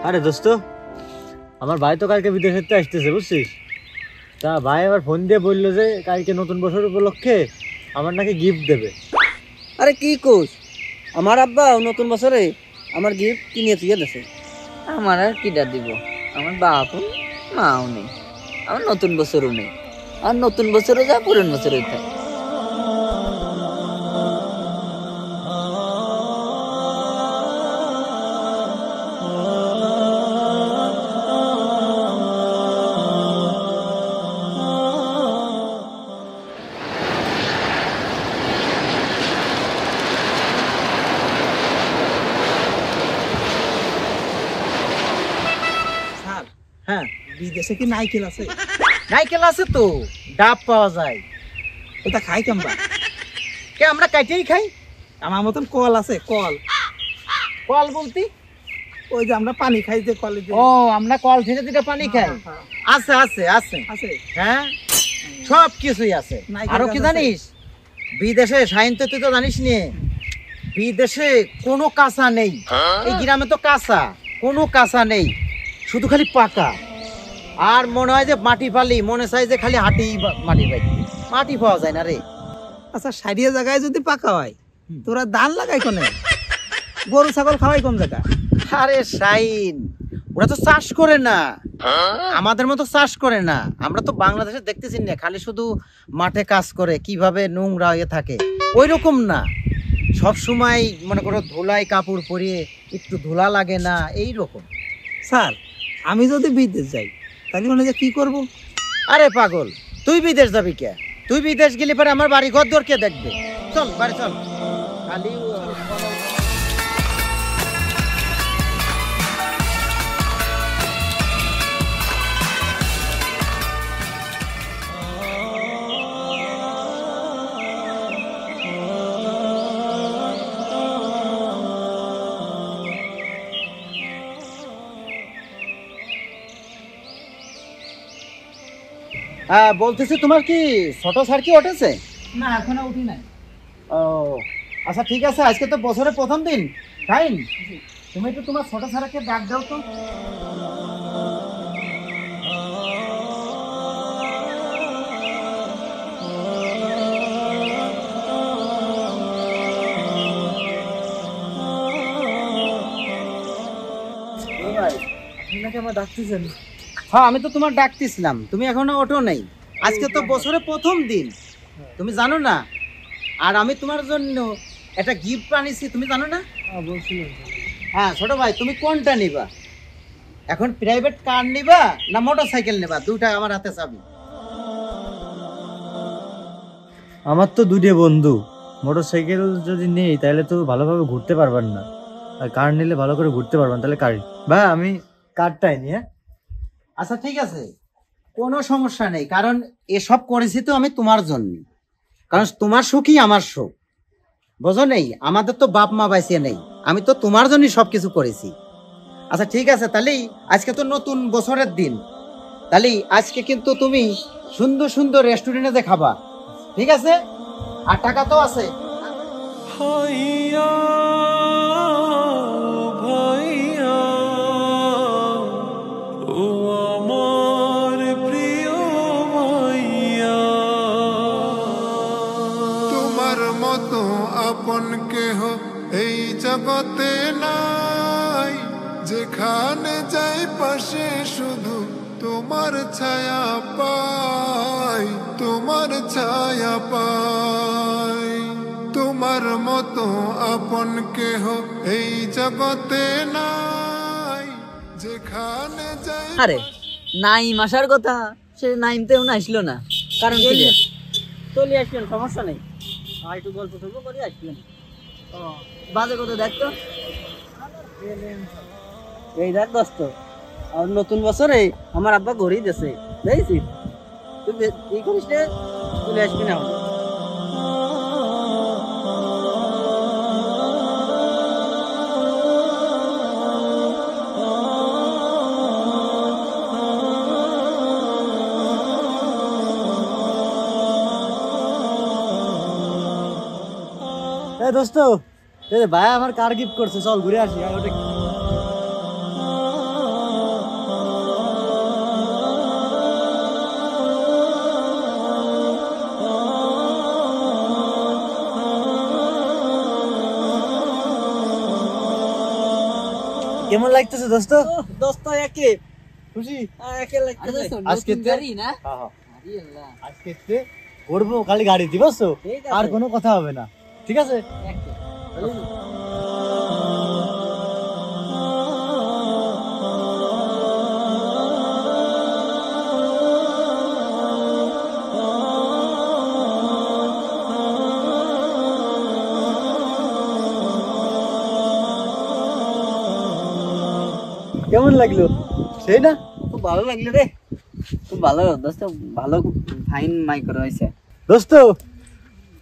আরে দোস্ত, আমার ভাই তো কালকে বিদেশের থেকে আসতেছে বুঝছিস। তা ভাই আবার ফোন দিয়ে বললো যে কালকে নতুন বছর উপলক্ষে আমার নাকি গিফট দেবে। আরে কি কোস, আমার আব্বা নতুন বছরে আমার গিফট কিনে তুই দেছে। আমার আর কিটা দিব, আমার বাপও মাও নেই, আমার নতুন বছরও নেই। আর নতুন বছরও যা পুরান বছরই থাকে। হ্যাঁ, বিদেশে কি নাইকেল আছে? নাইকেল আছে তো, ডাব পাওয়া যায়। ওটা খাই কেমবা? কে আমরা কাইটেই খাই। আমার মতন কল আছে, কল। কল বলতি ওই যে আমরা পানি খাই যে কলে। ও, আমরা কল থেকে যেটা পানি খাই। আছে আছে আছে আছে, হ্যাঁ, সব কিছুই আছে। নাইকেল আরো কি গাছ আছে। জানিস, বিদেশে সাইন তুই তো জানিস নি, বিদেশে কোনো কাঁচা নেই। এই গ্রামে তো কাঁচা, কোনো কাঁচা নেই, শুধু খালি পাকা। আর মনে হয় যে মাটি ফালি, মনে চাই যে খালি হাঁটি মাটি পাইতে, মাটি পাওয়া যায় না রে। আচ্ছা, সারিয়া জায়গায় যদি পাকা হয় তোরা ধান লাগাই কোনে? গরু ছাগল খাওয়াই কোন জায়গা? আরে শাইন, ওরা তো চাষ করে না, আমাদের মতো চাষ করে না। আমরা তো বাংলাদেশে দেখতেছি না, খালি শুধু মাঠে কাজ করে, কিভাবে নোংরা হয়ে থাকে ওই রকম না। সব সময় মনে করো ধুলাই কাপড় পরিয়ে, একটু ধুলা লাগে না, এই রকম। স্যার, আমি যদি বিদেশ যাই তাহলে মনে যে কি করব? আরে পাগল, তুই বিদেশ যাবি কে? তুই বিদেশ গেলে পরে আমার বাড়ি ঘর দর কে দেখবে? চল বাড়ি চল। খালি বলতেছি, তোমার কি ছোট স্যার কি উঠেছে? না, এখনো উঠি নাই। ও আচ্ছা, ঠিক আছে। আজকে তো বছরের প্রথম দিন, ফাইন। তুমি একটু তোমার ছোট স্যারকে ডাক দাও তো। হ্যাঁ, আমি তো তোমার ডাকতেছিলাম, তুমি এখনো ওঠো নাই। আজকে তো বছরের প্রথম দিন, তুমি জানো না? আর আমি তোমার জন্য একটা গিফট আনিছি, তুমি জানো না? হ্যাঁ ছোট ভাই, তুমি কোনটা নিবা এখন? প্রাইভেট কার নিবা না মোটর সাইকেল নিবা? দুটা আমার হাতে চাবি। আমার তো দুটো বন্ধু, মোটর সাইকেল যদি নেই তাহলে তো ভালোভাবে ঘুরতে পারবেন না, আর কার নিলে ভালো করে ঘুরতে পারবেন। তাহলে কার ভাই, আমি কারটাই নিয়ে। আচ্ছা ঠিক আছে, কোনো সমস্যা নেই, কারণ এসব করেছি তো আমি তোমার জন্য, কারণ তোমার সুখই আমার সুখ, বোঝো নেই? আমাদের তো বাপ মা বাইসে নেই, আমি তো তোমার জন্যই সবকিছু করেছি। আচ্ছা ঠিক আছে, তাহলে আজকে তো নতুন বছরের দিন, তাহলে আজকে কিন্তু তুমি সুন্দর সুন্দর রেস্টুরেন্টে যে খাবা, ঠিক আছে? আর টাকা তো আছে। তোমার মতো আপন কেহ এই জগতে নাই, যেখানে যাই পাশে শুধু তোমার ছায়া পাই, তোমার ছায়া পাই। তোমার মতো আপন কেহ এই জগতে নাই, যেখানে যাই। আরে নাইম আসার কথা, সে নাইম তো এখন আসলো না, কারণ কি রে? চলে আসবেন, সমস্যা নেই। আর একটু গল্প টল্প করে আসবেন। বাজে কথা দেখতো, এই দেখ দোস্ত, আর নতুন বছরে আমার আব্বা ঘড়ি দিয়েছে, দেখছিস? তুই এই করিস রে, চলে আসবি না। দোস্ত, ভাই আমার কার গিফট করছে, চল ঘুরে আসি। কেমন লাগতেছে দোস্ত? দোস্ত একে খুশি? একে লাগতেছে। আজকে নতুন গাড়ি না? হ্যাঁ হ্যাঁ আরে আল্লাহ, আজকে করবো খালি গাড়িতে, বুঝছো? ঠিক আছে। আর কোনো কথা হবে না, ঠিক আছে? একে। কেমন লাগলো? সেই না? খুব ভালো লাগলো রে, খুব ভালো দোস্ত, ভালো ফাইন মাইক করা হয়েছে। দোস্ত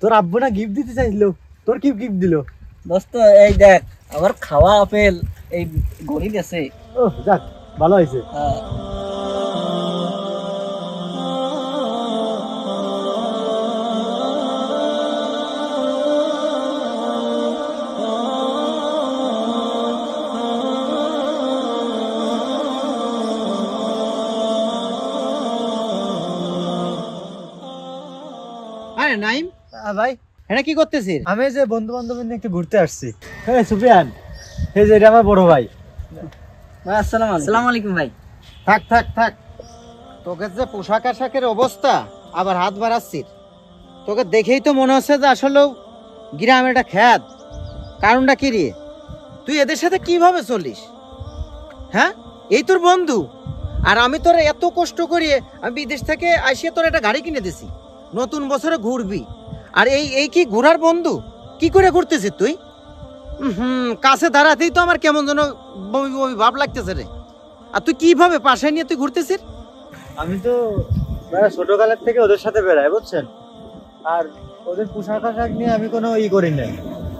তোর আব্বু না গিফট দিতে চাইছিল, তোর কি গিফট দিল? দোস্ত এই দেখ আমার খাওয়া আপেল, এই ঘড়ি দিয়েছে। ও যাক, ভালো হয়েছে। আরে নাইম, ভাই এটা কি করতেছিস? আমি যে বন্ধু বান্ধব নিয়ে একটু ঘুরতে আসছি। হ্যাঁ সুফিয়ান, এই যে এটা আমার বড় ভাই। ভাই আসসালামু আলাইকুম ভাই। থাক থাক থাক, তোকে যে পোশাক আশাকের অবস্থা, আবার হাত বাড়াচ্ছিস, তোকে দেখেই তো মনে হচ্ছে যে আসলে গ্রামের একটা খ্যাত। কারণটা কি রে, তুই এদের সাথে কিভাবে চলিস? হ্যাঁ, এই তোর বন্ধু, আর আমি তোর এত কষ্ট করিয়ে আমি বিদেশ থেকে আসিয়ে তোর একটা গাড়ি কিনে দিছি, নতুন বছরে ঘুরবি, আর এই কি ঘোরার বন্ধু? কি করে ঘুরতেছিস তুই? কাছে দাঁড়াতেই তো আমার কেমন যেন বমি বমি ভাব লাগতেছে রে। আর তুই কিভাবে পাশে নিয়ে তুই ঘুরতেছিস? আমি তো ছোটকালের থেকে ওদের সাথে বেড়াই, বুঝছেন? আর ওদের পোশাক আশাক নিয়ে আমি কোনো করি নাই।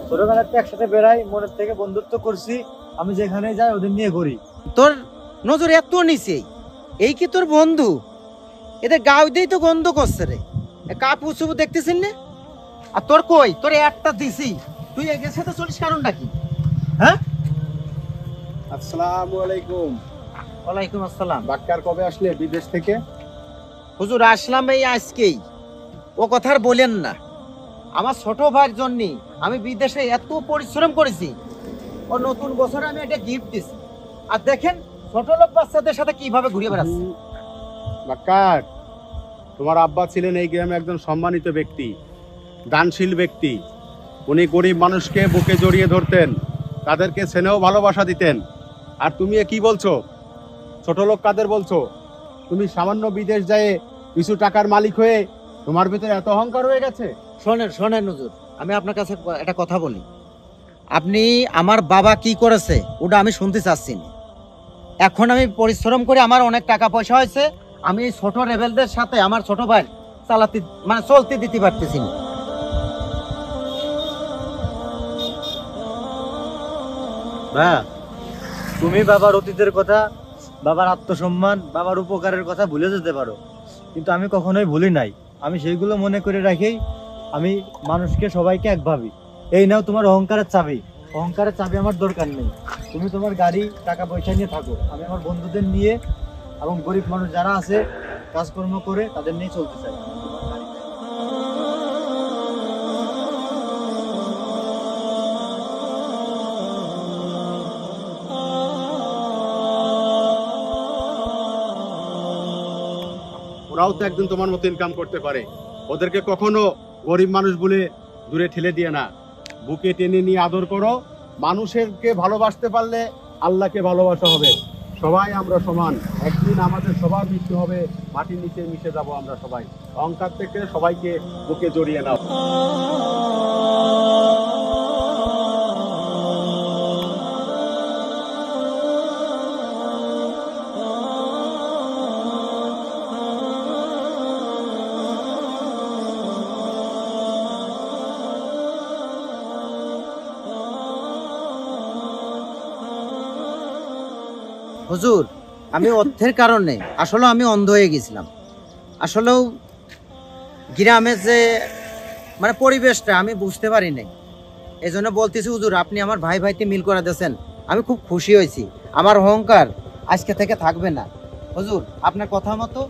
ছোটবেলার থেকে একসাথে বেড়াই, মনের থেকে বন্ধুত্ব করছি, আমি যেখানে যাই ওদের নিয়ে ঘুরি। তোর নজর এত নিচে, এই কি তোর বন্ধু? এদের গাও দিয়েই তো গন্ধ করছে রে, কাপ উঁচু দেখতেছিস না? আর তোর কই, তোর একটা দিছি, তুই এর সাথে চলিস, কারণটা কি? হ্যাঁ, আসসালামু আলাইকুম। ওয়ালাইকুম আসসালাম। বাক্কার কবে আসলে বিদেশ থেকে? হুজুর আসলাম এই আজকেই, ও কথা আর বলেন না। আমার ছোট ভাইয়ের জন্য আমি বিদেশে এত পরিশ্রম করেছি, ও নতুন বছরে আমি একটা গিফট দিছি, আর দেখেন ছোট লোক বাচ্চাদের সাথে কিভাবে ঘুরে বেড়াচ্ছে। বাক্কার, তোমার আব্বা ছিলেন এই গ্রামে একজন সম্মানিত ব্যক্তি, দানশীল ব্যক্তি। উনি গরিব মানুষকে বুকে জড়িয়ে ধরতেন, তাদেরকে স্নেহ ভালোবাসা দিতেন। আর তুমি এ কি বলছো? ছোট লোক কাদের বলছো? তুমি সামান্য বিদেশ যায় কিছু টাকার মালিক হয়ে তোমার ভিতরে এত অহংকার হয়ে গেছে? শোনেন শোনেন হুজুর, আমি আপনার কাছে একটা কথা বলি। আপনি আমার বাবা কি করেছে ওটা আমি শুনতে চাচ্ছি না। এখন আমি পরিশ্রম করে আমার অনেক টাকা পয়সা হয়েছে, আমি এই ছোট রেবেলদের সাথে আমার ছোট ভাই চালাতে চলতে দিতে পারতেছি না। ভাইয়া, তুমি বাবার অতীতের কথা, বাবার আত্মসম্মান, বাবার উপকারের কথা ভুলে যেতে পারো, কিন্তু আমি কখনোই ভুলি নাই। আমি সেইগুলো মনে করে রাখি। আমি মানুষকে সবাইকে এক ভাবি। এই নাও তোমার অহংকারের চাবি। অহংকারের চাবি আমার দরকার নেই। তুমি তোমার গাড়ি টাকা পয়সা নিয়ে থাকো, আমি আমার বন্ধুদের নিয়ে এবং গরিব মানুষ যারা আছে কাজকর্ম করে তাদের নিয়ে চলতে চাই। ওরাও তো একদিন তোমার মতো ইনকাম করতে পারে। ওদেরকে কখনো গরিব মানুষ বলে দূরে ঠেলে দিয়ে না, বুকে টেনে নিয়ে আদর করো। মানুষেরকে ভালোবাসতে পারলে আল্লাহকে ভালোবাসা হবে। সবাই আমরা সমান, একদিন আমাদের সবার মৃত্যু হবে, মাটির নিচে মিশে যাব আমরা সবাই। অহংকার থেকে সবাইকে বুকে জড়িয়ে নাও। হুজুর, আমি অর্থের কারণে আসলে আমি অন্ধ হয়ে গেছিলাম। আসলেও গ্রামের যে পরিবেশটা আমি বুঝতে পারি নাই। এই জন্য বলতেছি হুজুর, আপনি আমার ভাই ভাইতে মিল করে দিয়েছেন, আমি খুব খুশি হয়েছি। আমার অহংকার আজকে থেকে থাকবে না হুজুর। আপনার কথা মতো